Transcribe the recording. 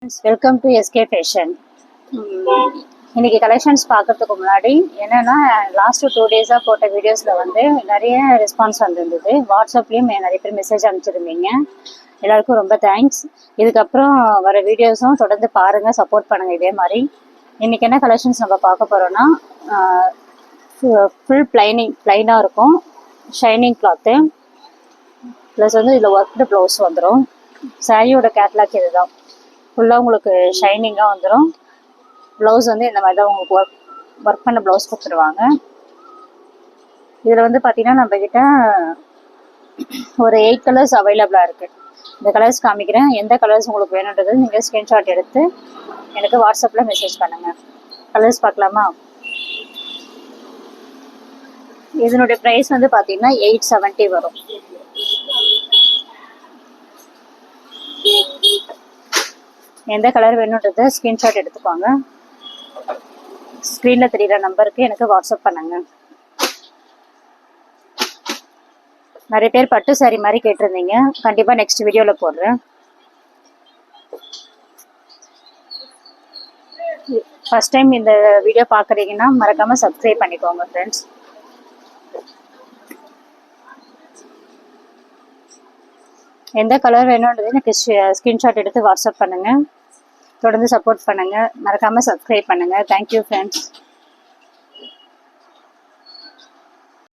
Friends, welcome to SK fashion. இன்னைக்கு collections பார்க்கறதுக்கு முன்னாடி என்னென்னா, லாஸ்ட்டு 2 டேஸாக போட்ட வீடியோஸில் வந்து நிறைய ரெஸ்பான்ஸ் வந்துருந்தது. வாட்ஸ்அப்லேயும் நிறைய பேர் மெசேஜ் அனுப்பிச்சிருந்தீங்க. எல்லாருக்கும் ரொம்ப தேங்க்ஸ். இதுக்கப்புறம் வர வீடியோஸும் தொடர்ந்து பாருங்கள், சப்போர்ட் பண்ணுங்கள். இதே மாதிரி இன்றைக்கி என்ன கலெக்ஷன்ஸ் நம்ம பார்க்க போகிறோன்னா, ஃபுல் ப்ளைனாக இருக்கும், ஷைனிங் கிளாத்து ப்ளஸ் வந்து இதில் ஒர்க்டு ப்ளவுஸ் வந்துடும். சாரியோட கேட்லாக் இது தான். ஃபுல்லாக உங்களுக்கு ஷைனிங்காக வந்துடும். ப்ளவுஸ் வந்து இந்த மாதிரி தான் உங்களுக்கு ஒர்க் பண்ண ப்ளவுஸ் கொடுத்துருவாங்க. இதில் வந்து பார்த்திங்கன்னா நம்மக்கிட்ட ஒரு 8 கலர்ஸ் அவைலபிளாக இருக்குது. இந்த கலர்ஸ் காமிக்கிறேன். எந்த கலர்ஸ் உங்களுக்கு வேணுன்றது நீங்கள் ஸ்க்ரீன்ஷாட் எடுத்து எனக்கு வாட்ஸ்அப்பில் மெசேஜ் பண்ணுங்கள். கலர்ஸ் பார்க்கலாமா? இதனுடைய ப்ரைஸ் வந்து பார்த்திங்கன்னா 870 வரும். எந்த கலர் வேணுன்றதை ஸ்க்ரீன்ஷாட் எடுத்துக்கோங்க. ஸ்க்ரீனில் தெரிகிற நம்பருக்கு எனக்கு வாட்ஸ்அப் பண்ணுங்க. நிறைய பேர் பட்டு சாரி மாதிரி கேட்டிருந்தீங்க. கண்டிப்பாக நெக்ஸ்ட் வீடியோவில் போடுறேன். ஃபஸ்ட் டைம் இந்த வீடியோ பார்க்குறீங்கன்னா மறக்காமல் சப்ஸ்கிரைப் பண்ணிக்கோங்க ஃப்ரெண்ட்ஸ். எந்த கலர் வேணுன்றது எனக்கு ஸ்க்ரீன்ஷாட் எடுத்து வாட்ஸ்அப் பண்ணுங்கள். தொடர்ந்து சப்போர்ட் பண்ணுங்கள். மறக்காமல் சப்ஸ்கிரைப் பண்ணுங்கள். Thank you friends.